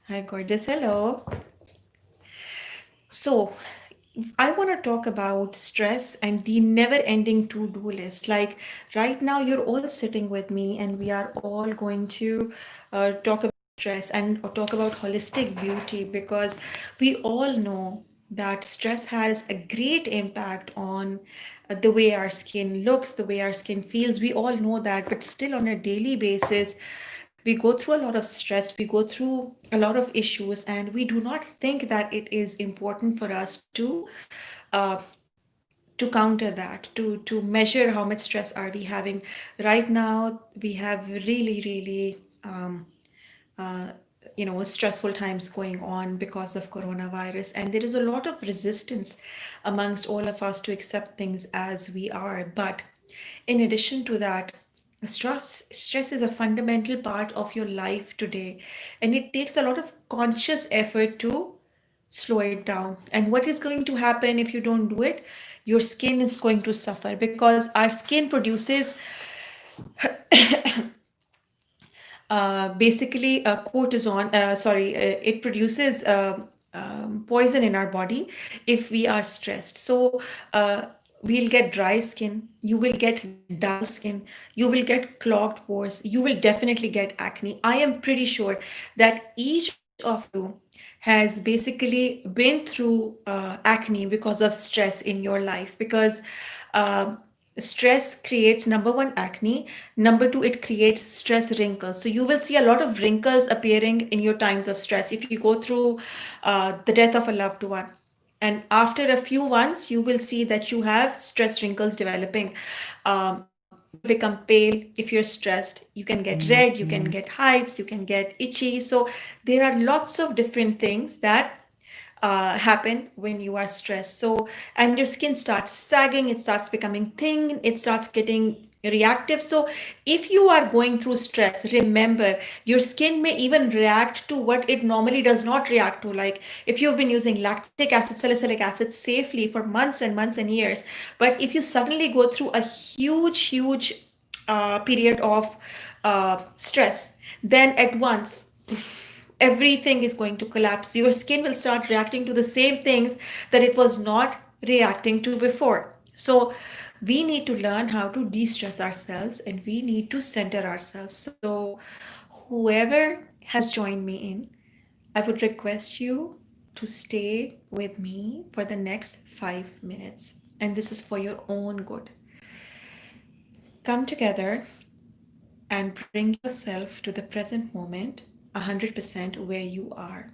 Hi, gorgeous. Hello. So, I want to talk about stress and the never ending to do list. Like, right now, you're all sitting with me, and we are all going to talk about stress and talk about holistic beauty because we all know that stress has a great impact on the way our skin looks, the way our skin feels. We all know that, but still, on a daily basis, we go through a lot of stress, we go through a lot of issues, and we do not think that it is important for us uh, to counter that, to measure how much stress are we having. Right now we have really uh, stressful times going on because of coronavirus, and there is a lot of resistance amongst all of us to accept things as we are. But in addition to that, stress is a fundamental part of your life today, and it takes a lot of conscious effort to slow it down. And what is going to happen if you don't do it? Your skin is going to suffer because our skin produces basically cortisone, it produces poison in our body if we are stressed. So we'll get dry skin, you will get dull skin, you will get clogged pores, you will definitely get acne. I am pretty sure that each of you has basically been through acne because of stress in your life, because uh, stress creates, number one, acne. Number two, it creates stress wrinkles. So you will see a lot of wrinkles appearing in your times of stress if you go through the death of a loved one. And after a few months, you will see that you have stress wrinkles developing. You will become pale if you're stressed. You can get red, you can get hives, you can get itchy. So there are lots of different things that happen when you are stressed. So, and your skin starts sagging, it starts becoming thin, it starts getting reactive. So, if you are going through stress, remember your skin may even react to what it normally does not react to. Like if you've been using lactic acid, salicylic acid safely for months and years, but if you suddenly go through a huge period of stress, then at once everything is going to collapse. Your skin will start reacting to the same things that it was not reacting to before. So, we need to learn how to de stress ourselves and we need to center ourselves. So, whoever has joined me in, I would request you to stay with me for the next 5 minutes. And this is for your own good. Come together and bring yourself to the present moment 100% where you are.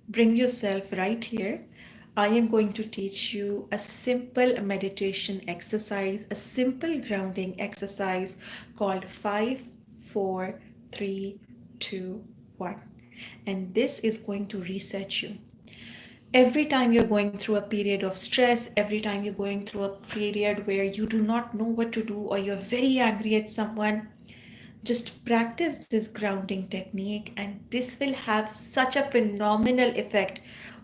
Bring yourself right here. I am going to teach you a simple meditation exercise, a simple grounding exercise called 5, 4, 3, 2, 1. And this is going to reset you. Every time you're going through a period of stress, every time you're going through a period where you do not know what to do or you're very angry at someone, just practice this grounding technique, and this will have such a phenomenal effect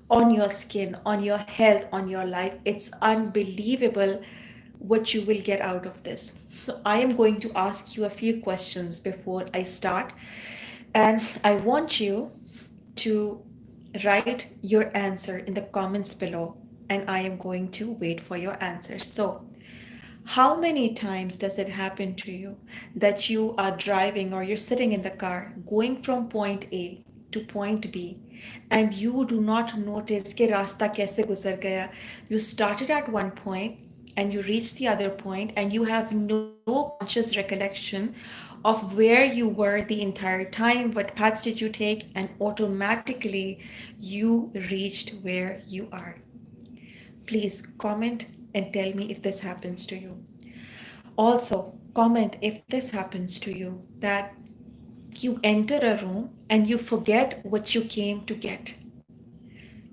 on your skin, on your health, on your life. It's unbelievable what you will get out of this. So, I am going to ask you a few questions before I start, and I want you to write your answer in the comments below, and I am going to wait for your answers. So, how many times does it happen to you that you are driving or you're sitting in the car going from point A to point B and you do not notice कि रास्ता कैसे गुजर गया? You started at one point and you reach the other point and you have no conscious recollection of where you were the entire time, what paths did you take, and automatically you reached where you are. Please comment and tell me if this happens to you. Also, comment if this happens to you, that you enter a room and you forget what you came to get.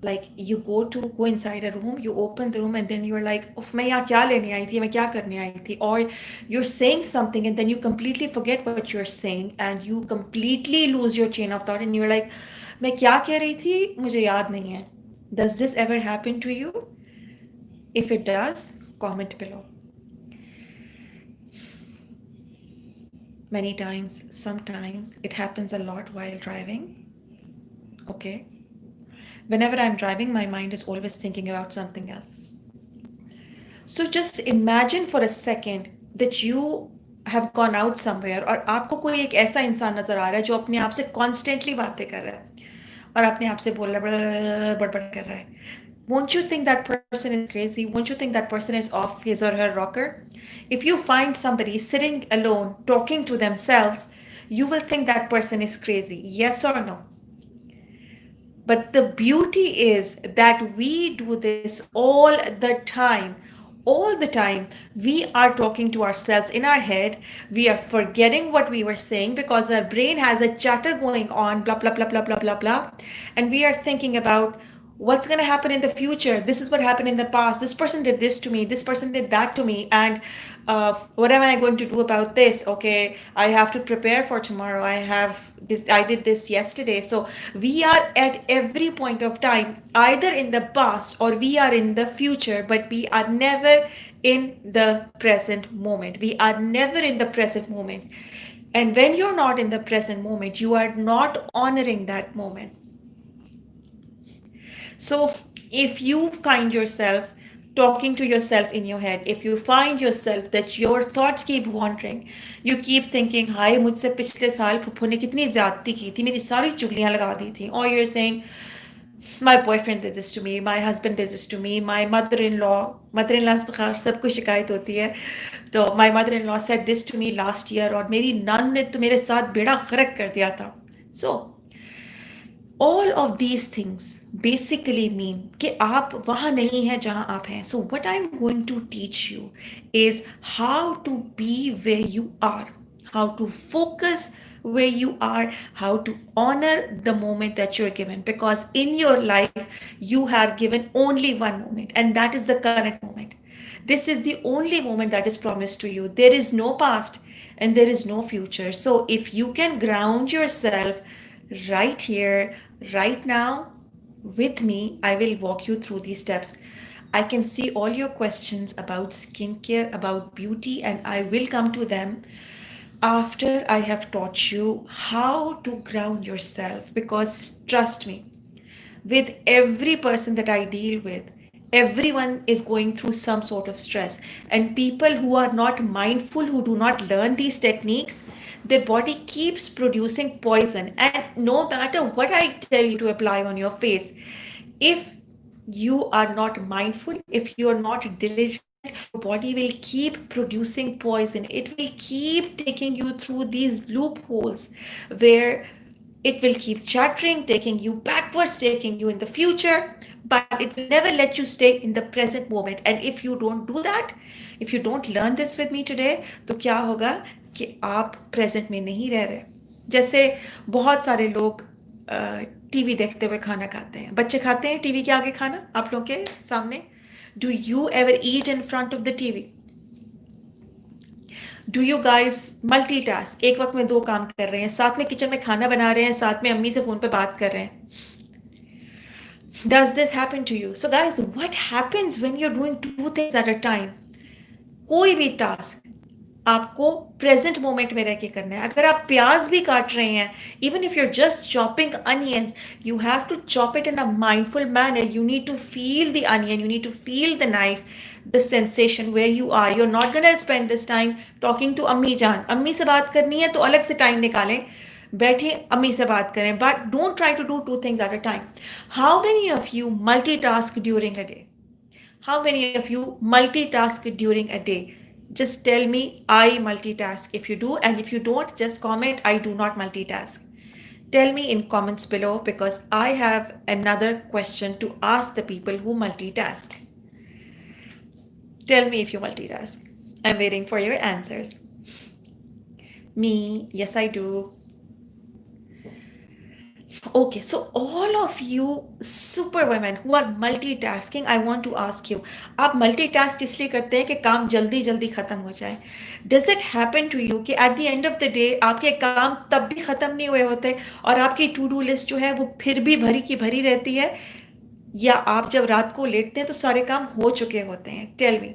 Like you go inside a room, you open the room, and then you're like, "Uff, मैं यहाँ क्या लेने आई थी? मैं क्या करने आई थी?" Or you're saying something and then you completely forget what you're saying and you completely lose your chain of thought and you're like, मैं क्या कह रही थी? मुझे याद नहीं है. Does this ever happen to you? If it does, comment below. many times, sometimes it happens a lot while driving. Okay. Whenever I'm driving, my mind is always thinking about something else. So just imagine for a second that you have gone out somewhere और आपको कोई एक ऐसा इंसान नजर आ रहा है जो अपने आप से कॉन्स्टेंटली बातें कर रहा है और अपने आप से बोल रहा है बड़बड़ कर रहा है. Won't you think that person is crazy? Won't you think that person is off his or her rocker? If you find somebody sitting alone talking to themselves, you will think that person is crazy. Yes or no? But the beauty is that we do this all the time. All the time, we are talking to ourselves in our head. We are forgetting what we were saying because our brain has a chatter going on, blah, blah, blah, blah, blah, blah, blah. And we are thinking about what's going to happen in the future. This is what happened in the past. This person did this to me. This person did that to me. And what am I going to do about this? Okay, I have to prepare for tomorrow. I did this yesterday. So we are at every point of time either in the past or we are in the future, but we are never in the present moment. We are never in the present moment. And when you're not in the present moment, you are not honoring that moment. So if you find yourself talking to yourself in your head, if you find yourself that your thoughts keep wandering, you keep thinking, हाय मुझसे पिछले साल फुफ्फो ने कितनी ज्यादती की थी, मेरी सारी चुगलियां लगा दी थी, or you're saying, my boyfriend did this to me, my husband did this to me, my mother-in-law से तो सब कुछ शिकायत होती है, तो my mother-in-law said this to me last year, और मेरी नंद ने तो मेरे साथ बेड़ा गर्क कर दिया था. So all of these things basically mean कि आप वहाँ नहीं हैं जहाँ आप हैं. So what I'm going to teach you is how to be where you are, how to focus where you are, how to honor the moment that you're given. Because in your life, you are given only one moment, and that is the current moment. This is the only moment that is promised to you. There is no past and there is no future. So if you can ground yourself right here, right now, with me, I will walk you through these steps. I can see all your questions about skincare, about beauty, and I will come to them after I have taught you how to ground yourself. Because trust me, with every person that I deal with, everyone is going through some sort of stress. And people who are not mindful, who do not learn these techniques, their body keeps producing poison. And no matter what I tell you to apply on your face, if you are not mindful, if you are not diligent, your body will keep producing poison. It will keep taking you through these loopholes where it will keep chattering, taking you backwards, taking you in the future, but it will never let you stay in the present moment. And if you don't do that, if you don't learn this with me today, तो क्या होगा कि आप present में नहीं रह रहे. जैसे बहुत सारे लोग टीवी देखते हुए खाना खाते हैं. बच्चे खाते हैं टीवी के आगे खाना आप लोगों के सामने. Do you ever eat in front of the TV? Do you guys multitask? एक वक्त में दो काम कर रहे हैं, साथ में किचन में खाना बना रहे हैं, साथ में अम्मी से फोन पे बात कर रहे हैं. Does this happen to you? So guys, what happens when you're doing two things at a time? कोई भी टास्क आपको प्रेजेंट मोमेंट में रह के करना है. अगर आप प्याज भी काट रहे हैं, even if you're just chopping onions, you have to chop it in a mindful manner. You need to feel the onion, you need to feel the knife, the sensation where you are. You're not going to spend this time talking to अम्मी जान. अम्मी से बात करनी है तो अलग से टाइम निकालें, बैठे अम्मी से बात करें. But don't try to do two things at a time. How many of you multitask during a day? How many of you multitask during a day? Just tell me, I multitask if you do, and if you don't, just comment, I do not multitask. Tell me in comments below, because I have another question to ask the people who multitask. Tell me if you multitask. I'm waiting for your answers. Me, yes, I do. Okay, so all of you super women who are multitasking, I want to ask you, आप multitask इसलिए करते हैं कि काम जल्दी जल्दी खत्म हो जाए. Does it happen to you कि at the end of the day आपके काम तब भी खत्म नहीं हुए होते और आपकी to do list जो है वो फिर भी भरी की भरी रहती है, या आप जब रात को लेटते हैं तो सारे काम हो चुके होते हैं? Tell me.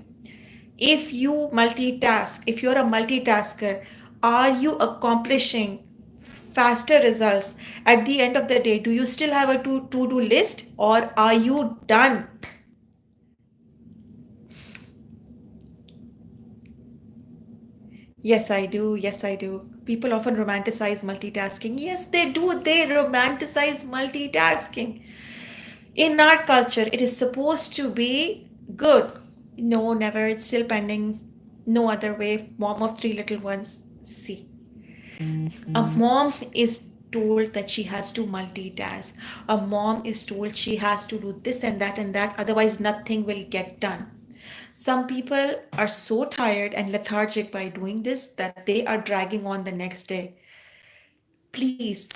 If you multitask, if you're a multitasker, Are you accomplishing faster results at the end of the day? Do you still have a to-do list, or are you done? Yes, I do. Yes, I do. People often romanticize multitasking. Yes, they do. They romanticize multitasking. In our culture, it is supposed to be good. No, never. It's still pending. No other way. Mom of three little ones. See, a mom is told that she has to multitask. A mom is told she has to do this and that, otherwise, nothing will get done. Some people are so tired and lethargic by doing this that they are dragging on the next day. Please.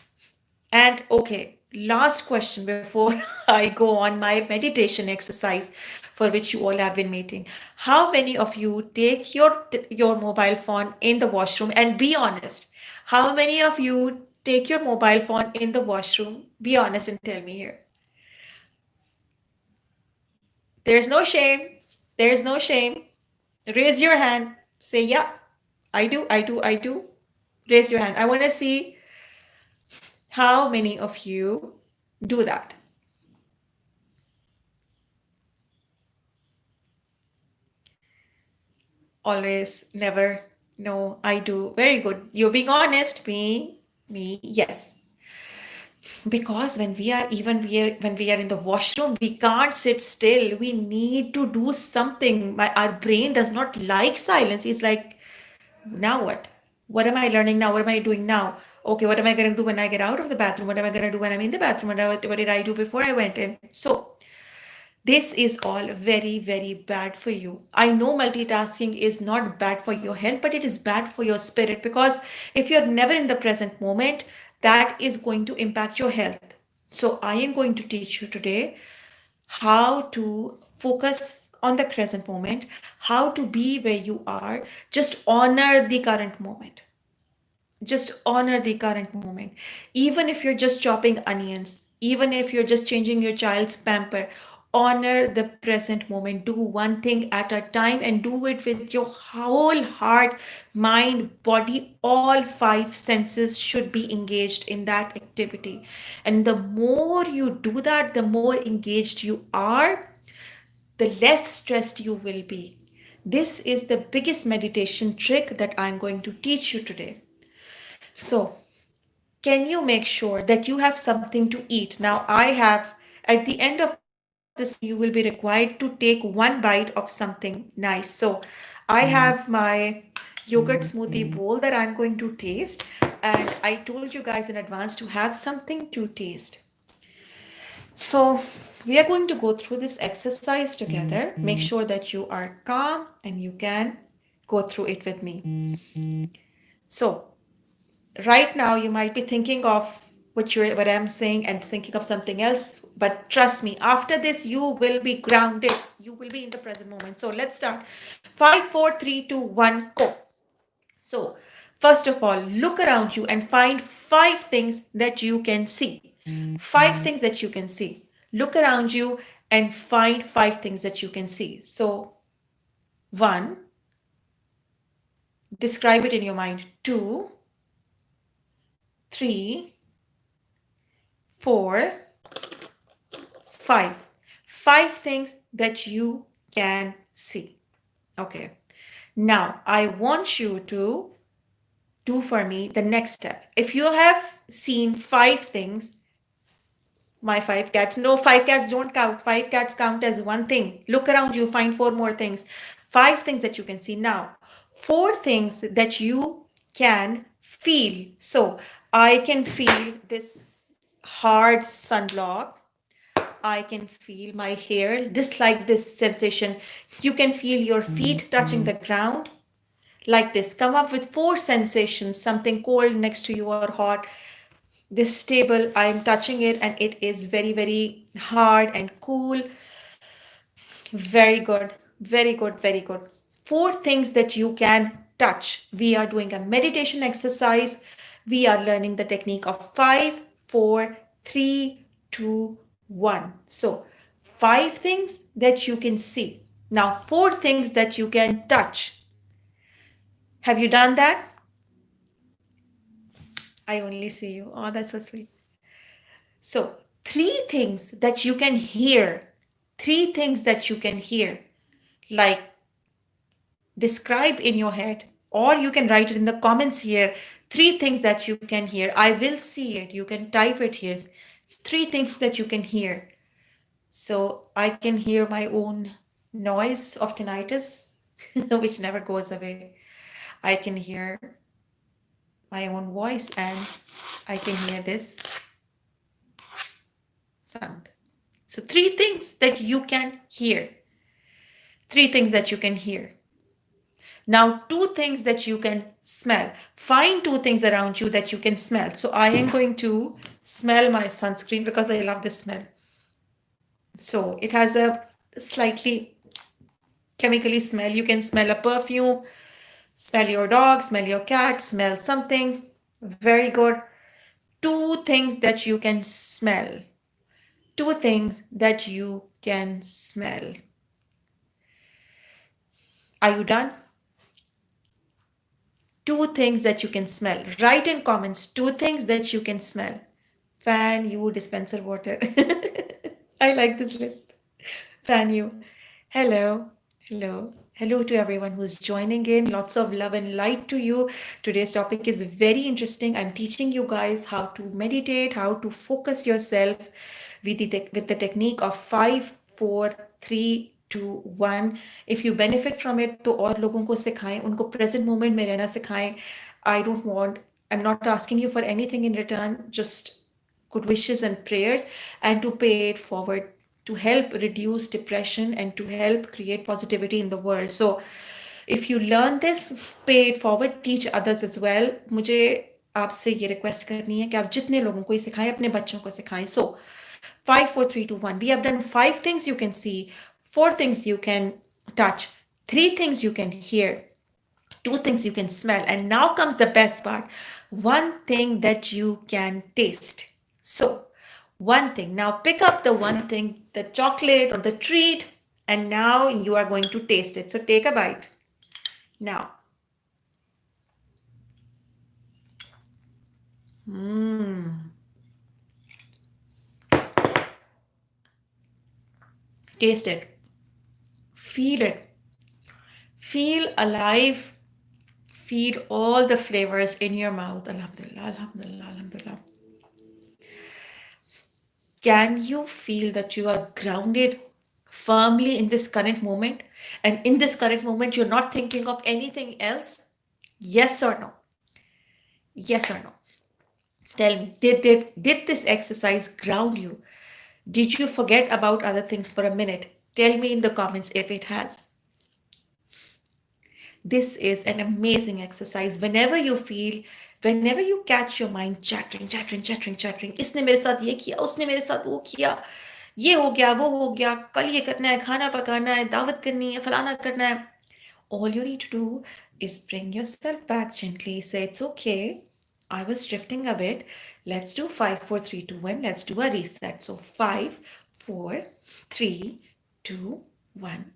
And okay, last question before I go on my meditation exercise for which you all have been waiting. How many of you take your mobile phone in the washroom, and be honest? How many of you take your mobile phone in the washroom? Be honest and tell me here. There's no shame. There's no shame. Raise your hand. Say, yeah, I do, I do, I do. Raise your hand. I want to see how many of you do that. Always, never. No, I do. Very good. You're being honest. Me, yes. Because when we are in the washroom, we can't sit still. We need to do something. Our brain does not like silence. It's like, now what? What am I learning now? What am I doing now? Okay, what am I going to do when I get out of the bathroom? What am I going to do when I'm in the bathroom? What did I do before I went in? So this is all very, very bad for you. I know multitasking is not bad for your health, but it is bad for your spirit, because if you're never in the present moment, that is going to impact your health. So, I am going to teach you today how to focus on the present moment, how to be where you are, just honor the current moment. Just honor the current moment. Even if you're just chopping onions, even if you're just changing your child's pamper, honor the present moment. Do one thing at a time and do it with your whole heart, mind, body. All five senses should be engaged in that activity. And the more you do that, the more engaged you are, the less stressed you will be. This is the biggest meditation trick that I'm going to teach you today. So, can you make sure that you have something to eat? Now, I have, at the end of this, you will be required to take one bite of something nice. So, I have my yogurt smoothie bowl that I'm going to taste, and I told you guys in advance to have something to taste. So, we are going to go through this exercise together. Make sure that you are calm and you can go through it with me. So, right now you might be thinking of what I'm saying and thinking of something else, but trust me, after this you will be grounded. You will be in the present moment. So let's start. 5, 4, 3, 2, 1, go. So first of all, look around you and find five things that you can see. Five things that you can see. Look around you and find five things that you can see. So one, describe it in your mind. Two, three, four, five. Five things that you can see. Okay. Now, I want you to do for me the next step. If you have seen five things, my five cats, no, five cats don't count. Five cats count as one thing. Look around you, find four more things. Five things that you can see. Now, four things that you can feel. So, I can feel this hard sunblock. I can feel my hair, this sensation. You can feel your feet touching the ground like this. Come up with four sensations, something cold next to you or hot. This table, I'm touching it and it is very, very hard and cool. Very good, very good, very good. Four things that you can touch. We are doing a meditation exercise. We are learning the technique of 5, 4, 3, 2, 1. So, five things that you can see. Now, four things that you can touch. Have you done that? I only see you. Oh, that's so sweet. So, three things that you can hear, three things that you can hear, like describe in your head, or you can write it in the comments here. Three things that you can hear. I will see it. You can type it here. Three things that you can hear. So, I can hear my own noise of tinnitus, which never goes away. I can hear my own voice and I can hear this sound. So, three things that you can hear. Three things that you can hear. Now, two things that you can smell. Find two things around you that you can smell. So, I am going to smell my sunscreen because I love this smell. So, it has a slightly chemically smell. You can smell a perfume, smell your dog, smell your cat, smell something. Very good. Two things that you can smell. Two things that you can smell. Are you done? Two things that you can smell. Write in comments two things that you can smell. Fan, you, dispenser water. I like this list. Fan, you. Hello. Hello. Hello to everyone who's joining in. Lots of love and light to you. Today's topic is very interesting. I'm teaching you guys how to meditate, how to focus yourself with the technique of 5, 4, 3, 2, 1. If you benefit from it, तो और लोगों को सिखाएं, उनको present moment में रहना सिखाएं. I'm not asking you for anything in return, just good wishes and prayers, and to pay it forward to help reduce depression and to help create positivity in the world. So if you learn this, pay it forward, teach others as well. मुझे आपसे ये request करनी है कि आप जितने लोगों को ये सिखाएं, अपने बच्चों को सिखाएं. So 5, 4, 3, 2, 1. We have done 5 things you can see, 4 things you can touch, 3 things you can hear, 2 things you can smell, and now comes the best part, one thing that you can taste. So, one thing. Now pick up the one thing, the chocolate or the treat, and now you are going to taste it. So, take a bite. Now, taste it, feel it, feel alive, feel all the flavors in your mouth. Alhamdulillah, alhamdulillah, alhamdulillah. Can you feel that you are grounded firmly in this current moment? And in this current moment, you're not thinking of anything else? Yes or no? Yes or no? Tell me, did this exercise ground you? Did you forget about other things for a minute? Tell me in the comments if it has. This is an amazing exercise. Whenever you catch your mind chattering, इसने मेरे साथ ये किया, उसने मेरे साथ वो किया, ये हो गया, वो हो गया, कल ये करना है, खाना पकाना है, दावत करनी है, फलाना करना है. All you need to do is bring yourself back gently. Say it's okay. I was drifting a bit. Let's do 5, 4, 3, 2, 1. Let's do a reset. So 5, 4, 3, 2, 1.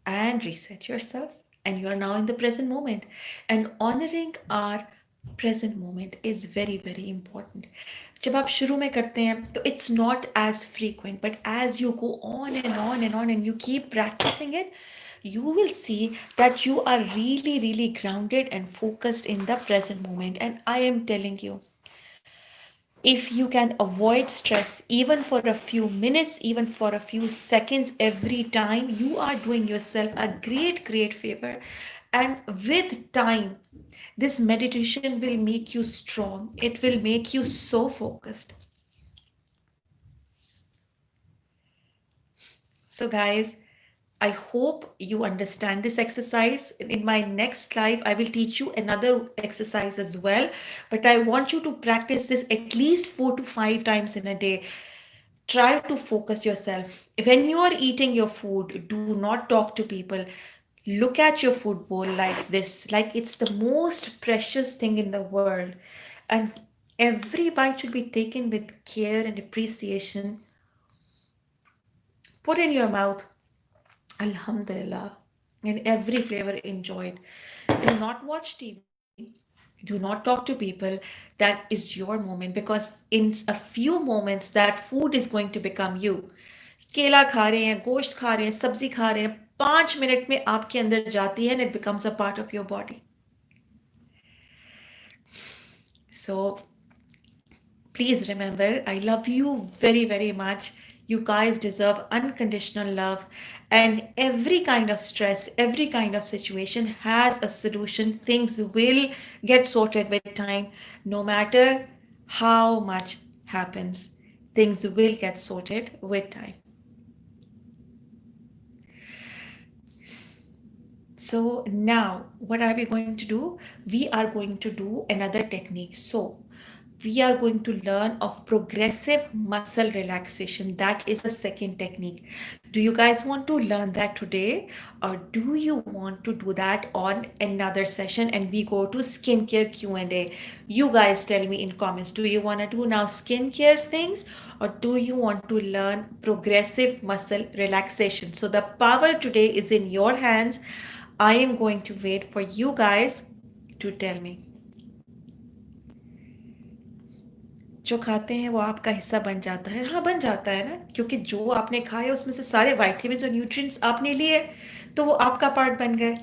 And reset yourself. And you are now in the present moment. And honoring our present moment is very, very important. जब आप शुरू में करते हैं तो it's not as frequent, but as you go on and on and on and you keep practicing it, you will see that you are really, really grounded and focused in the present moment. And I am telling you, if you can avoid stress even for a few minutes, even for a few seconds every time, you are doing yourself a great, great favor. And with time, this meditation will make you strong. It will make you so focused. So, guys, I hope you understand this exercise. In my next live, I will teach you another exercise as well. But I want you to practice this at least 4 to 5 times in a day. Try to focus yourself. When you are eating your food, do not talk to people. Look at your food bowl like this, like it's the most precious thing in the world. And every bite should be taken with care and appreciation. Put in your mouth, Alhamdulillah, and every flavor enjoyed. Do not watch TV. Do not talk to people. That is your moment, because in a few moments that food is going to become you. केला खा रहे हैं, गोश्त खा रहे हैं, सब्जी खा रहे हैं, 5 मिनट में आपके अंदर जाती है, and it becomes a part of your body. So please remember, I love you very, very much. You guys deserve unconditional love. And every kind of stress, every kind of situation has a solution. Things will get sorted with time, no matter how much happens. Things will get sorted with time. So now, what are we going to do? We are going to do another technique. So we are going to learn of progressive muscle relaxation. That is the second technique. Do you guys want to learn that today, or do you want to do that on another session and we go to skincare Q&A? You guys tell me in comments. Do you want to do now skincare things, or do you want to learn progressive muscle relaxation? So the power today is in your hands. I am going to wait for you guys to tell me. जो खाते हैं वो आपका हिस्सा बन जाता है। हाँ, बन जाता है ना, क्योंकि जो आपने खाया उसमें से सारे विटामिन्स और न्यूट्रिएंट्स आपने लिए, तो वो आपका पार्ट बन गए।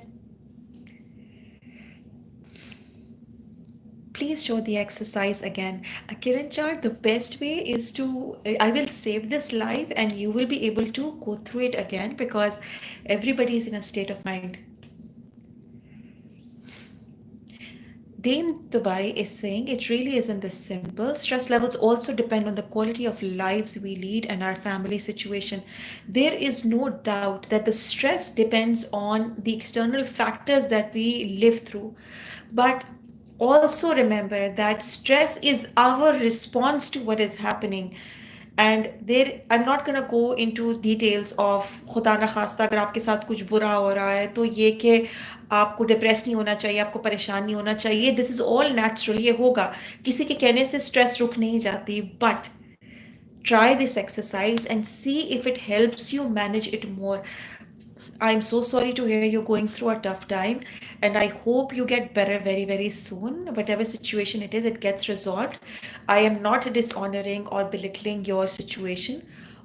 Please show the exercise again. Kiran Char, the best way is to, I will save this live and you will be able to go through it again, because everybody is in a state of mind. Dame Dubai is saying it really isn't this simple. Stress levels also depend on the quality of lives we lead and our family situation. There is no doubt that the stress depends on the external factors that we live through. But also remember that stress is our response to what is happening. And there, I'm not going to go into details of खुदा ना खास्ता अगर आपके साथ कुछ बुरा हो रहा है तो ये कि आपको डिप्रेस नहीं होना चाहिए, आपको परेशान नहीं होना चाहिए. दिस इज ऑल नेचुरल, ये होगा. किसी के कहने से स्ट्रेस रुक नहीं जाती. But try this exercise and see if it helps you manage it more. I'm so sorry to hear you're going through a tough time, and I hope you get better very, very soon. Whatever situation it is, it gets resolved. I am not dishonoring or belittling your situation.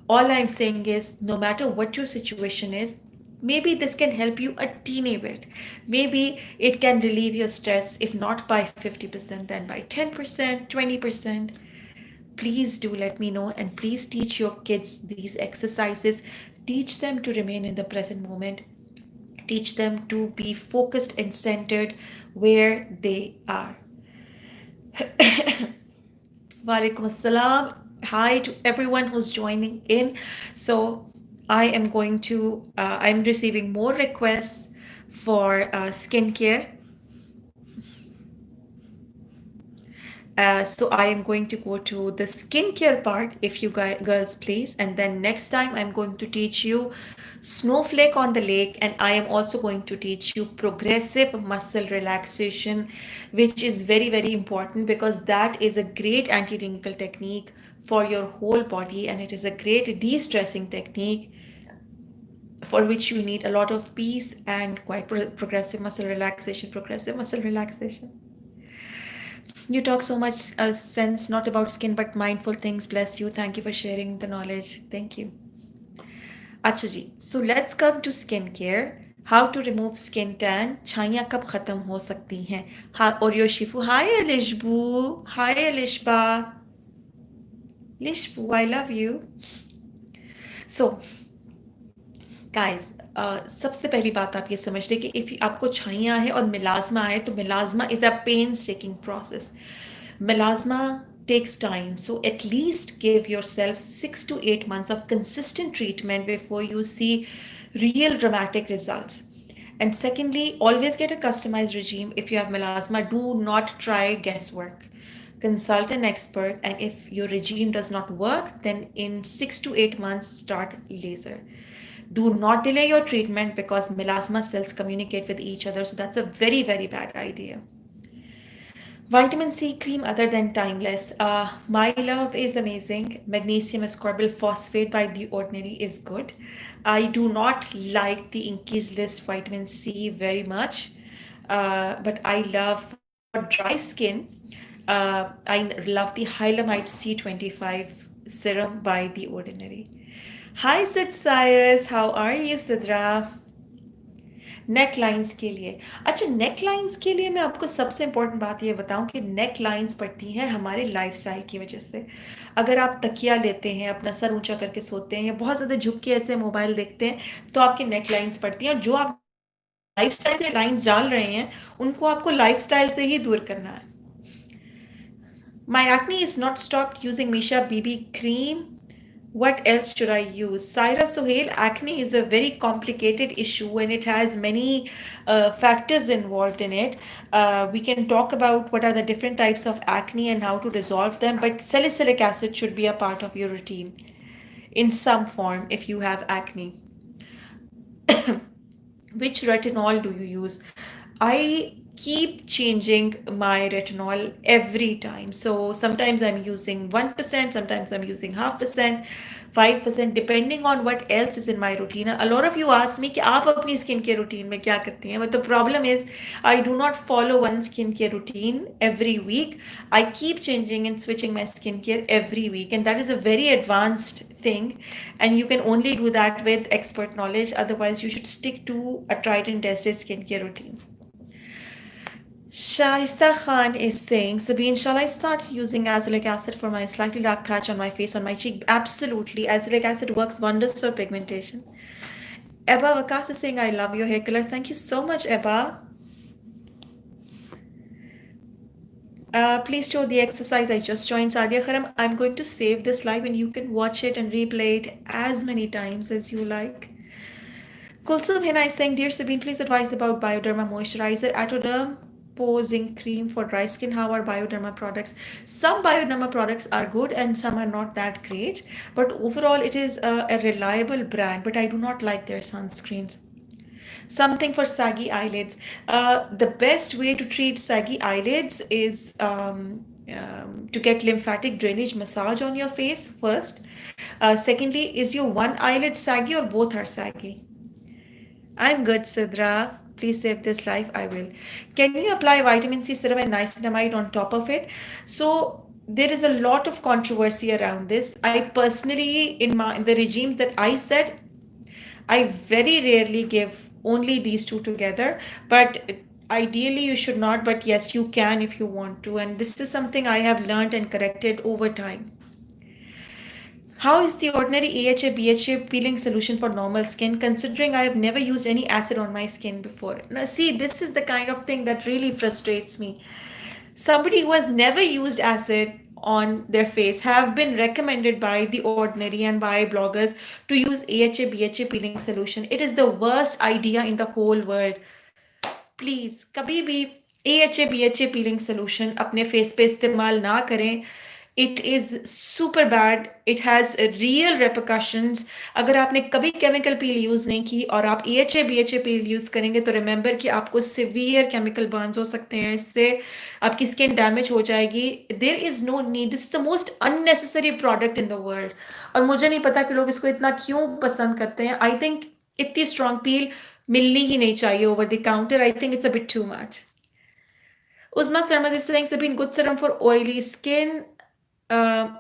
All I'm saying is, no matter what your situation is, maybe this can help you a teeny bit. Maybe it can relieve your stress, if not by 50%, then by 10%, 20%. Please do let me know, and please teach your kids these exercises. Teach them to remain in the present moment. Teach them to be focused and centered where they are. Walaikum assalam. Hi to everyone who's joining in. So I'm receiving more requests for skincare. So I am going to go to the skincare part, if you girls please, and then next time I'm going to teach you snowflake on the lake, and I am also going to teach you progressive muscle relaxation, which is very, very important, because that is a great anti-wrinkle technique for your whole body, and it is a great de-stressing technique for which you need a lot of peace and quite progressive muscle relaxation. Progressive muscle relaxation. You talk so much sense, not about skin, but mindful things. Bless you. Thank you for sharing the knowledge. Thank you. अच्छा जी, so let's come to skincare. How to remove skin tan. छाइयाँ कब खत्म हो सकती हैं? हाँ, और your Shifu. Hi Alishbu. Hi Alishba. Lishbu, I love you. So guys, सबसे पहली बात आप ये समझ लें कि इफ़ आपको छाइयाँ है और मिलाजमा है, तो melasma is a painstaking process. Melasma takes time, so at least give yourself 6 to 8 months of consistent treatment before you see real dramatic results. And secondly, always get a customized regime. If you have melasma, do not try guesswork. Consult an expert, and if your regime does not work, then in 6 to 8 months, start laser. Do not delay your treatment, because melasma cells communicate with each other, so that's a very, very bad idea. Vitamin C cream other than Timeless. My Love is amazing. Magnesium ascorbyl phosphate by The Ordinary is good. I do not like the Inky's List vitamin C very much, but I love dry skin, I love the Hylamite C25 serum by The Ordinary. Hi Sid Cyrus, how are you Sidra? Neck lines के लिए, अच्छा नेक lines के लिए मैं आपको सबसे important बात ये बताऊं कि नेक लाइंस पड़ती हैं हमारे लाइफस्टाइल की वजह से। अगर आप तकिया लेते हैं, अपना सर ऊंचा करके सोते हैं या बहुत ज़्यादा झुक के ऐसे मोबाइल देखते हैं तो आपकी नेक लाइंस पड़ती हैं, और जो आप लाइफस्टाइल से लाइंस डाल रहे हैं उनको आपको लाइफस्टाइल से ही दूर करना है। My acne is not stopped using Misha BB cream. What else should I use? Saira Sohail, acne is a very complicated issue and it has many factors involved in it. We can talk about what are the different types of acne and how to resolve them, but salicylic acid should be a part of your routine in some form if you have acne. Which retinol do you use? I keep changing my retinol every time. So sometimes I'm using 1%, sometimes I'm using half percent, 5%, depending on what else is in my routine. A lot of you ask me कि आप अपनी skin care routine में क्या करती हैं, but the problem is I do not follow one skincare routine every week. I keep changing and switching my skincare every week, and that is a very advanced thing, and you can only do that with expert knowledge. Otherwise, you should stick to a tried and tested skincare routine. Shaista Khan is saying, Sabine, shall I start using azelaic acid for my slightly dark patch on my face, on my cheek? Absolutely. Azelaic acid works wonders for pigmentation. Ebba Vakas is saying, I love your hair color. Thank you so much, Ebba. Please show the exercise I just joined. Sadia Kharam, I'm going to save this live and you can watch it and replay it as many times as you like. Kulsum Hina is saying, Dear Sabine, please advise about Bioderma Moisturizer, Atoderm Posing Cream for dry skin. How are Bioderma products? Some Bioderma products are good and some are not that great. But overall, it is a reliable brand, but I do not like their sunscreens. Something for saggy eyelids. The best way to treat saggy eyelids is to get lymphatic drainage massage on your face first. Secondly, is your one eyelid saggy or both are saggy? I'm good, Sidra. Please save this life. I will. Can you apply vitamin C serum and niacinamide on top of it? So there is a lot of controversy around this. I personally, in the regimes that I said, I very rarely give only these two together, but ideally you should not, but yes, you can if you want to. And this is something I have learned and corrected over time. How is the ordinary AHA BHA peeling solution for normal skin, considering I have never used any acid on my skin before? Now, see, this is the kind of thing that really frustrates me. Somebody who has never used acid on their face have been recommended by The Ordinary and by bloggers to use AHA BHA peeling solution. It is the worst idea in the whole world. Please कभी भी AHA BHA peeling solution अपने face पे इस्तेमाल ना करें. It is super bad. It has real repercussions. अगर आपने कभी केमिकल पील यूज नहीं की और आप AHA BHA पील यूज करेंगे तो रिमेंबर कि आपको सिवियर केमिकल बर्न्स हो सकते हैं. इससे आपकी स्किन डैमेज हो जाएगी. There is no need. This is the most unnecessary product in the world. और मुझे नहीं पता कि लोग इसको इतना क्यों पसंद करते हैं. आई थिंक इतनी स्ट्रॉन्ग पील मिलनी ही नहीं चाहिए over the counter. I think it's a bit too much. Uzma Sarmad is saying, Sabine, good serum for oily skin. Uh,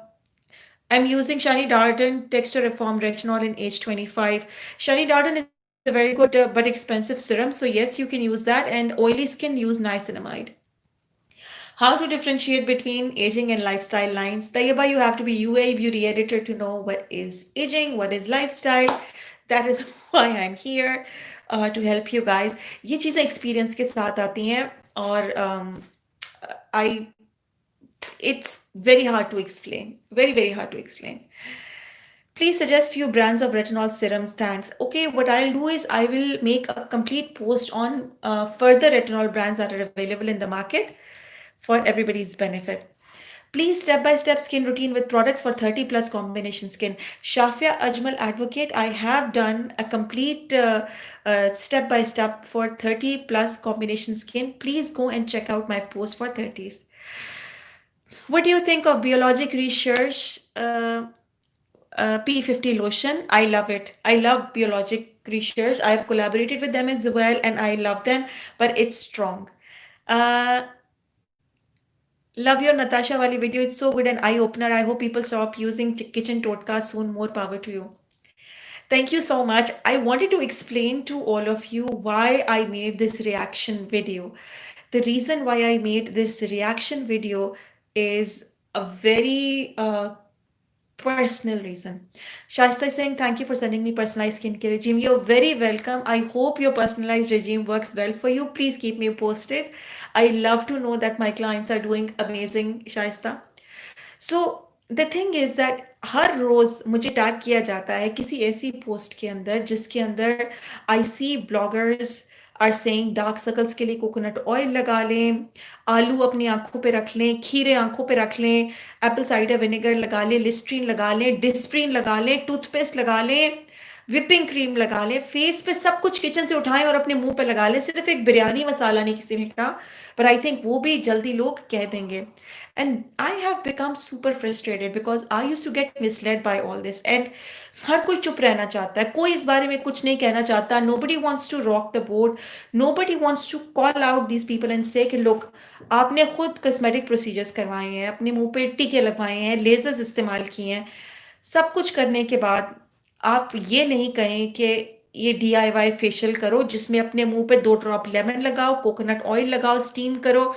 I'm using Shani Darden Texture Reform Retinol in age 25. Shani Darden is a very good but expensive serum. So yes, you can use that. And oily skin, use niacinamide. How to differentiate between aging and lifestyle lines? Tayyiba, you have to be UA beauty editor to know what is aging, what is lifestyle. That is why I'm here to help you guys. ये चीज़ें experience के साथ आती हैं और I it's very hard to explain. Very, very hard to explain. Please suggest few brands of retinol serums. Thanks. Okay, what I'll do is I will make a complete post on further retinol brands that are available in the market for everybody's benefit. Please step-by-step skin routine with products for 30 plus combination skin. Shafia Ajmal Advocate, I have done a complete step-by-step for 30 plus combination skin. Please go and check out my post for 30s. What do you think of Biologic Research P50 lotion? I love it. I love Biologic Research. I've collaborated with them as well and I love them, but it's strong. Love your Natasha wali video. It's so good and eye opener. I hope people stop using kitchen totkas soon. More power to you. Thank you so much. I wanted to explain to all of you why I made this reaction video. The reason why I made this reaction video is a very personal reason. Shasta is saying, thank you for sending me personalized skincare regime. You're very welcome. I hope your personalized regime works well for you. Please keep me posted. I love to know that my clients are doing amazing, Shaista. So the thing is that हर रोज मुझे tag किया जाता है किसी ऐसी post के अंदर जिसके अंदर I see bloggers are saying dark circles के लिए कोकोनट ऑयल लगा लें, आलू अपनी आंखों पे रख लें, खीरे आंखों पे रख लें, एप्पल साइडर विनेगर लगा लें, लिस्ट्रीन लगा लें, डिस्प्रीन लगा लें, टूथपेस्ट लगा लें, विपिंग क्रीम लगा लें, फेस पे सब कुछ किचन से उठाएं और अपने मुंह पे लगा लें, सिर्फ एक बिरयानी मसाला नहीं किसी ने कहा, पर आई थिंक वो भी जल्दी लोग कह देंगे. And I have become super frustrated because I used to get misled by all this. And हर कोई चुप रहना चाहता है, कोई इस बारे में कुछ नहीं कहना चाहता. Nobody wants to rock the boat. Nobody wants to call out these people and say कि look, आपने खुद cosmetic procedures करवाए हैं, अपने मुंह पे टीके लगवाए हैं, लेजर्स इस्तेमाल किए हैं, सब कुछ करने के बाद आप ये नहीं कहें कि ये DIY फेशियल करो जिसमें अपने मुंह पे 2 ड्रॉप लेमन लगाओ, कोकोनट ऑयल लगाओ, स्टीम करो.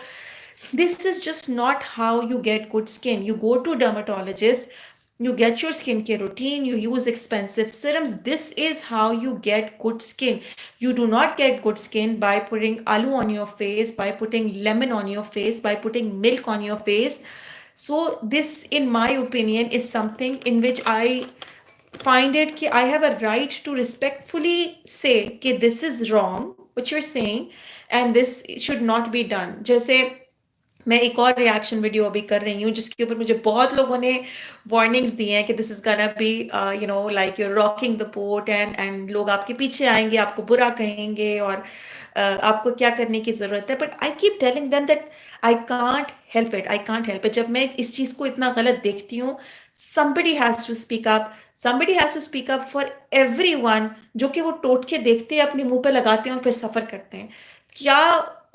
This is just not how you get good skin. You go to dermatologist, you get your skincare routine, you use expensive serums. This is how you get good skin. You do not get good skin by putting aloo on your face, by putting lemon on your face, by putting milk on your face. So this, in my opinion, is something in which I find it कि I have a right to respectfully say कि this is wrong, what you're saying, and this should not be done. जैसे मैं एक और reaction video अभी कर रही हूँ जिसके ऊपर मुझे बहुत लोगों ने वार्निंग्स दिए हैं कि this is gonna be you know like you're rocking the boat and लोग आपके पीछे आएंगे, आपको बुरा कहेंगे और आपको क्या करने की ज़रूरत है. But I keep telling them that I can't help it, I can't help it. जब मैं इस चीज़ को इतना गलत देखती हूँ, somebody has to speak up. Somebody has to speak up for everyone जो कि वो टोटके देखते हैं, अपने मुंह पे लगाते हैं और फिर सफ़र करते हैं. क्या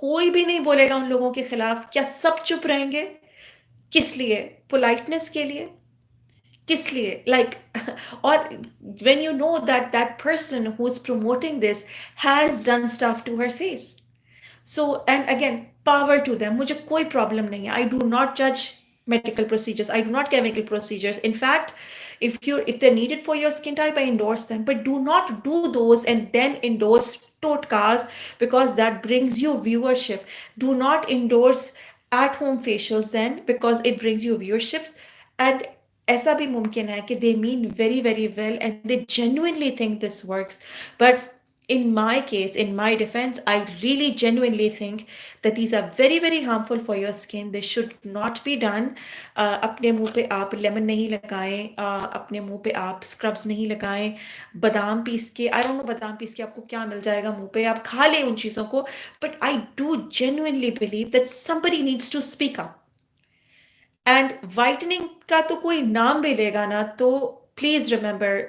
कोई भी नहीं बोलेगा उन लोगों के खिलाफ? क्या सब चुप रहेंगे? किस लिए? पोलाइटनेस के लिए? किस लिए? Like, or when you know that that person who is promoting this has done stuff to her face. So, and again, power to them. मुझे कोई प्रॉब्लम नहीं है. I do not judge medical procedures. I do not chemical procedures. In fact, if they're needed for your skin type, I endorse them. But do not do those and then endorse totkas because that brings you viewership. Do not endorse at-home facials then because it brings you viewerships. And ऐसा भी मुमकिन है कि they mean very very well and they genuinely think this works. But in my case, in my defense, I really genuinely think that these are very very harmful for your skin. They should not be done. अपने मुंह पे आप lemon नहीं लगाएं, अपने मुंह पे आप स्क्रब्स नहीं लगाएं, बादाम पीस के, आई डोंट नो बादाम पीस के आपको क्या मिल जाएगा मुंह पे, आप खा लें उन चीज़ों को. But I do genuinely believe that somebody needs to speak up. And whitening का तो कोई नाम भी लेगा ना तो please remember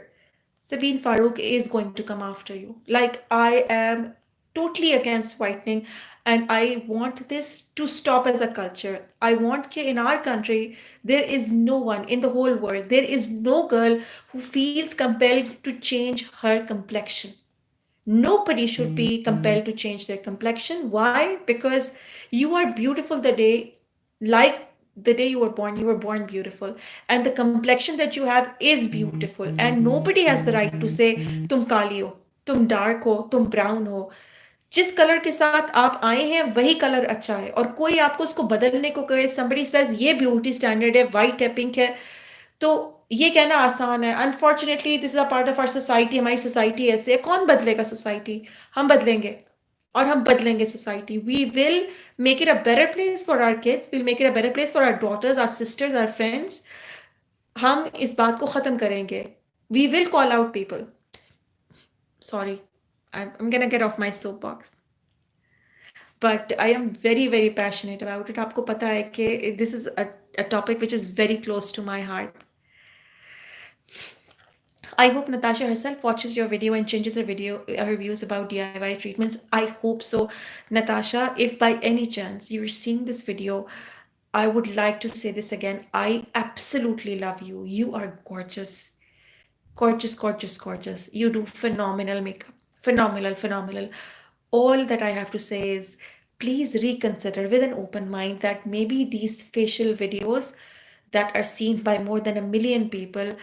Sabine Farouk is going to come after you. Like, I am totally against whitening and I want this to stop as a culture. I want that in our country, there is no one in the whole world, there is no girl who feels compelled to change her complexion. Nobody should be compelled to change their complexion. Why? Because you are beautiful like the day you were born beautiful. And the complexion that you have is beautiful. And nobody has the right to say, तुम काली हो, तुम dark हो, तुम brown हो. जिस colour के साथ आप आए हैं वही कलर अच्छा है और कोई आपको उसको बदलने को कहे, somebody says ये ब्यूटी स्टैंडर्ड है, वाइट है, पिंक है, तो ये कहना आसान है. Unfortunately this is a part of our society. हमारी सोसाइटी ऐसे है. कौन बदलेगा सोसाइटी? हम बदलेंगे और हम बदलेंगे society. We will make it a better place for our kids, will make it a better place for our daughters, our sisters, our friends. हम इस बात को ख़त्म करेंगे. We will call out people. Sorry, I'm gonna get off my soapbox. But I am very very passionate about it. आपको पता है कि this is a topic which is very close to my heart. I hope Natasha herself watches your video and changes her views about DIY treatments. I hope so. Natasha, if by any chance you're seeing this video, I would like to say this again. I absolutely love you. You are gorgeous. Gorgeous, gorgeous, gorgeous. You do phenomenal makeup. Phenomenal, phenomenal. All that I have to say is please reconsider with an open mind that maybe these facial videos that are seen by more than a million people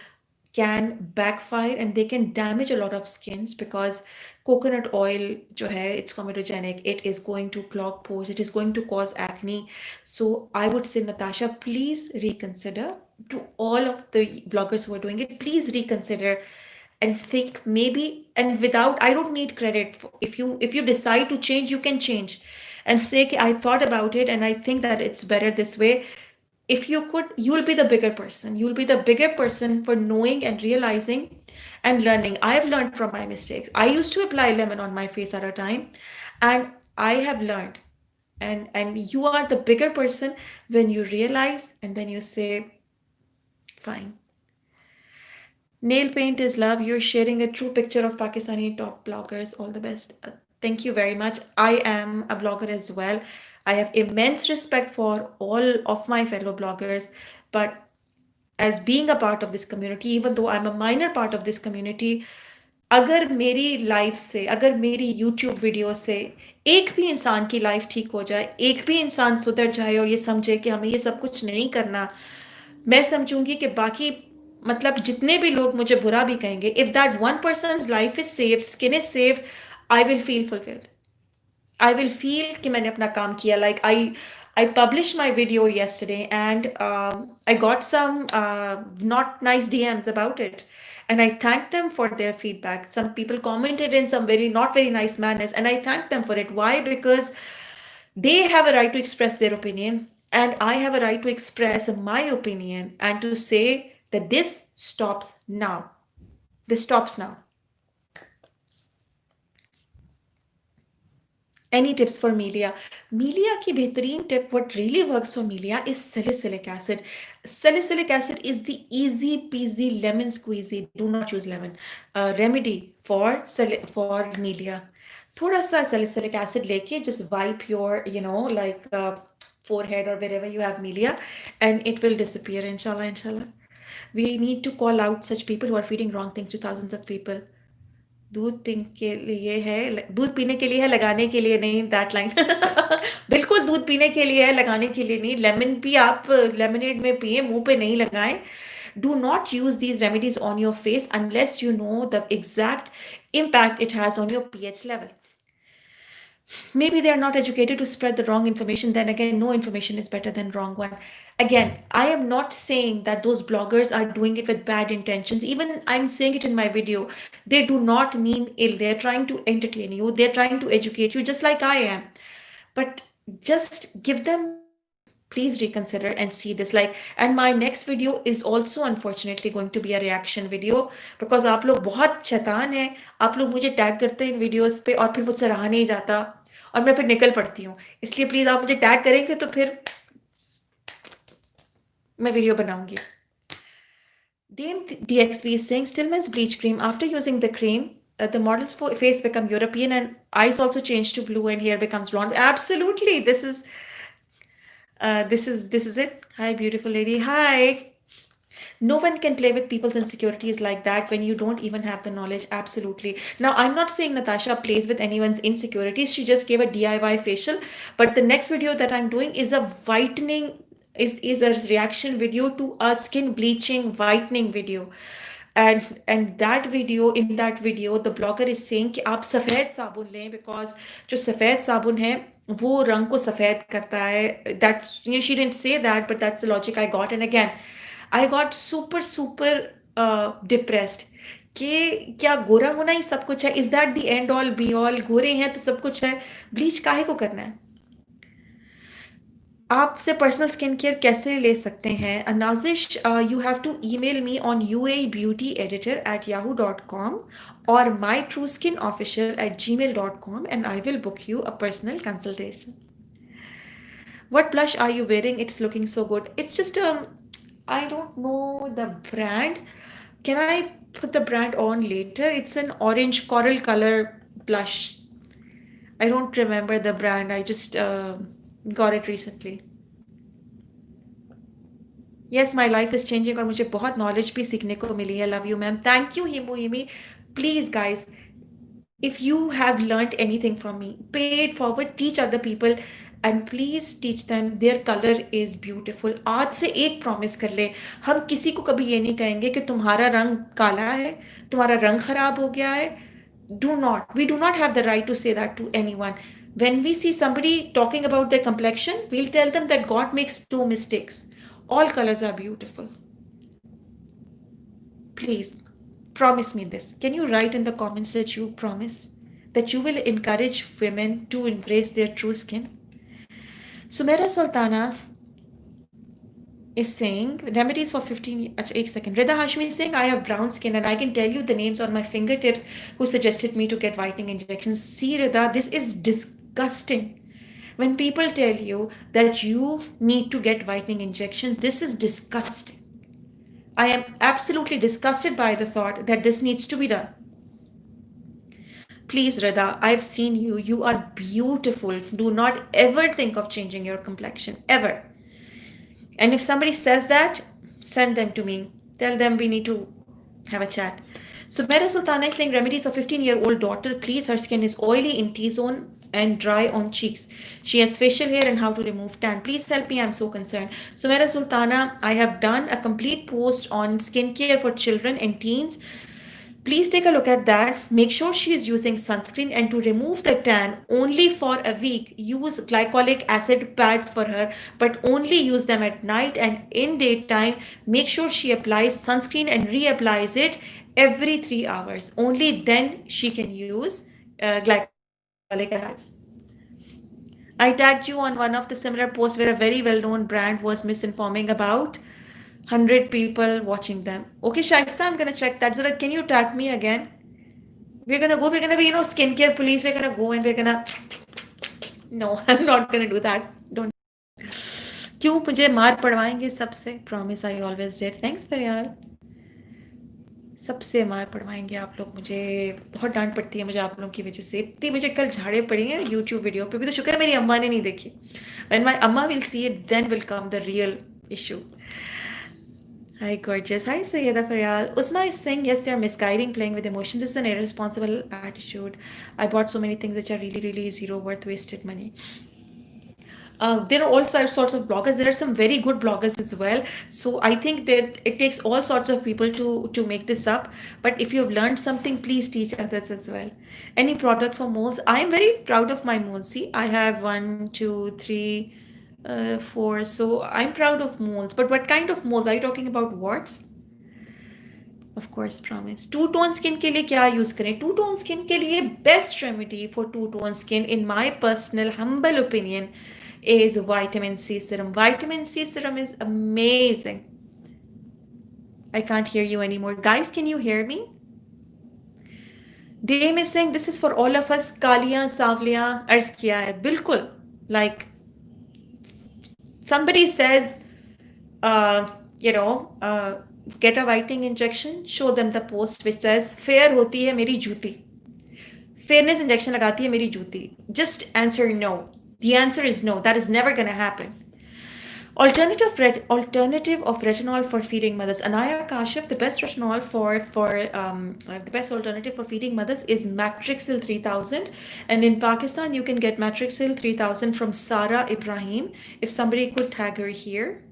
can backfire and they can damage a lot of skins because coconut oil jo hai, it's comedogenic, it is going to clog pores, it is going to cause acne. So I would say, Natasha, please reconsider. To all of the bloggers who are doing it, please reconsider and think maybe, and without, I don't need credit for, if you decide to change, you can change and say, "Okay, I thought about it and I think that it's better this way." If you could, you'll be the bigger person, you'll be the bigger person for knowing and realizing and learning. I've learned from my mistakes. I used to apply lemon on my face at a time, and I have learned. And you are the bigger person when you realize and then you say, fine. Nail paint is love. You're sharing a true picture of Pakistani top bloggers. All the best. Thank you very much. I am a blogger as well. I have immense respect for all of my fellow bloggers, but as being a part of this community, even though I'm a minor part of this community, अगर मेरी life से, अगर मेरी YouTube video से एक भी इंसान की लाइफ ठीक हो जाए, एक भी इंसान सुधर जाए और ये समझे कि हमें ये सब कुछ नहीं करना, मैं समझूंगी कि बाकी, मतलब जितने भी लोग मुझे बुरा भी कहेंगे, if that one person's life is save, skin is save, I will feel fulfilled. I will feel कि मैंने अपना काम किया. Like I published my video yesterday and I got some not nice DMs about it. And I thanked them for their feedback. Some people commented in some very not very nice manners, and I thanked them for it. Why? Because they have a right to express their opinion, and I have a right to express my opinion and to say that this stops now. This stops now. Any tips for Melia? Melia की बेहतरीन tip, what really works for Melia is salicylic acid. Salicylic acid is the easy peasy lemon squeezy. Do not use lemon. Remedy for Melia. थोड़ा सा salicylic acid लेके just wipe your, like forehead or wherever you have Melia, and it will disappear. Inshallah, inshallah. We need to call out such people who are feeding wrong things to thousands of people. दूध पीने के लिए है, लगाने के लिए नहीं. That line बिल्कुल दूध पीने के लिए है, लगाने के लिए नहीं. लेमन भी आप लेमनेड में पिए, मुंह पे नहीं लगाएं. Do not use these remedies on your face unless you know the exact impact it has on your pH level. Maybe they are not educated to spread the wrong information. Then again, no information is better than wrong one. Again, I am not saying that those bloggers are doing it with bad intentions. Even I'm saying it in my video. They do not mean ill. They're trying to entertain you. They're trying to educate you just like I am. But just give them time. Please reconsider and see this. Like, and my next video is also unfortunately going to be a reaction video because आप लोग बहुत शैतान हैं. आप लोग मुझे tag करते हैं इन वीडियोस पे और फिर मुझसे रहा नहीं जाता और मैं फिर निकल पड़ती हूँ. इसलिए प्लीज आप मुझे टैग करेंगे तो फिर मैं वीडियो बनाऊंगी. Dame DXB is saying Stillman's bleach cream. After using the cream, the model's face become European and eyes also change to blue and hair becomes blonde. Absolutely, this is it. Hi, beautiful lady. Hi. No one can play with people's insecurities like that when you don't even have the knowledge. Absolutely. Now, I'm not saying Natasha plays with anyone's insecurities. She just gave a DIY facial. But the next video that I'm doing is a whitening, is a reaction video to a skin bleaching whitening video. And that video, in that video, the blogger is saying कि आप सफ़ेद साबुन लें because जो सफ़ेद साबुन है वो रंग को सफ़ेद करता है. That's, she didn't say that, but that's the logic I got. And again, I got super depressed कि क्या गोरा होना ही सब कुछ है? Is that the end all be all? गोरे हैं तो सब कुछ है. ब्लीच काहे को करना है? आपसे पर्सनल स्किन केयर कैसे ले सकते हैं? Nazish, you have to email me on uabeautyeditor@yahoo.com or mytrueskinofficial@gmail.com and I will book you a personal consultation. What blush are you wearing? It's looking so good. It's just I don't know the brand. Can I put the brand on later? It's an orange coral color blush. I don't remember the brand. I just got it recently. Yes, my life is changing, और मुझे बहुत knowledge भी सीखने को मिली है. Love you ma'am, thank you Himu Himi. Please guys, if you have learned anything from me, pay it forward, teach other people, and please teach them their color is beautiful. आज से एक प्रॉमिस कर ले, हम किसी को कभी ये नहीं कहेंगे कि तुम्हारा रंग काला है, तुम्हारा रंग खराब हो गया है. We do not have the right to say that to anyone. When we see somebody talking about their complexion, we'll tell them that God makes no mistakes. All colors are beautiful. Please promise me this. Can you write in the comments that you promise that you will encourage women to embrace their true skin? Sumaira Sultana is saying remedies for 15. Achha, ek second. Rida Hashmi is saying I have brown skin and I can tell you the names on my fingertips who suggested me to get whitening injections. See, Rida, this is disgusting. When people tell you that you need to get whitening injections, this is disgusting. I am absolutely disgusted by the thought that this needs to be done. Please, Rida, I've seen you. You are beautiful. Do not ever think of changing your complexion, ever. And if somebody says that, send them to me. Tell them we need to have a chat. So Mera Sultana is saying remedies for 15-year-old daughter. Please, her skin is oily in T-zone and dry on cheeks. She has facial hair and how to remove tan. Please help me. I'm so concerned. So Mera Sultana, I have done a complete post on skincare for children and teens. Please take a look at that. Make sure she is using sunscreen, and to remove the tan only for a week, use glycolic acid pads for her, but only use them at night, and in daytime make sure she applies sunscreen and reapplies it every 3 hours. Only then she can use glycolic acids. I tagged you on one of the similar posts where a very well-known brand was misinforming about 100 people watching them. Okay, Shaista, I'm gonna check that. Zara, can you tag me again? We're gonna be, skincare police. We're gonna go and we're gonna. No, I'm not gonna do that. Don't. क्यों मुझे मार पड़वाएंगे सबसे? Promise I always did. Thanks Faryal. सबसे मार पड़वाएंगे आप लोग मुझे. बहुत डांट पड़ती है मुझे आप लोगों की वजह से. इतनी मुझे कल झाड़े पड़ी हैं YouTube वीडियो पे भी. तो शुक्र है मेरी अम्मा ने नहीं देखी. When my amma will see it, then will come the real issue. Hi, gorgeous. Hi, Sayyeda Faryal. Usma is saying, yes, they're misguiding, playing with emotions. It's an irresponsible attitude. I bought so many things which are really, really zero worth, wasted money. There are all sorts of bloggers. There are some very good bloggers as well. So I think that it takes all sorts of people to make this up. But if you have learned something, please teach others as well. Any product for moles? I am very proud of my moles. See, I have 1, 2, 3, 4. So I'm proud of moles. But what kind of moles? Are you talking about warts? Of course, promise. Two-tone skin के लिए क्या use करें? Two-tone skin के लिए best remedy for two-tone skin, in my personal humble opinion, is vitamin C serum. Vitamin C serum is amazing. I can't hear you anymore. Guys, can you hear me? Dame is saying this is for all of us. कालियां सांवलियां अर्ज किया है. बिल्कुल. Like somebody says, get a whitening injection, show them the post which says fair होती है मेरी जूती. Fairness injection लगाती है मेरी जूती. Just answer no. The answer is no. That is never going to happen. Alternative of retinol for feeding mothers. Anaya Kashif, the best retinol the best alternative for feeding mothers is Matrixil 3000, and in Pakistan you can get Matrixil 3000 from Sara Ibrahim. If somebody could tag her here.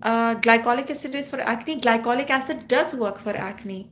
Glycolic acid is for acne. Glycolic acid does work for acne.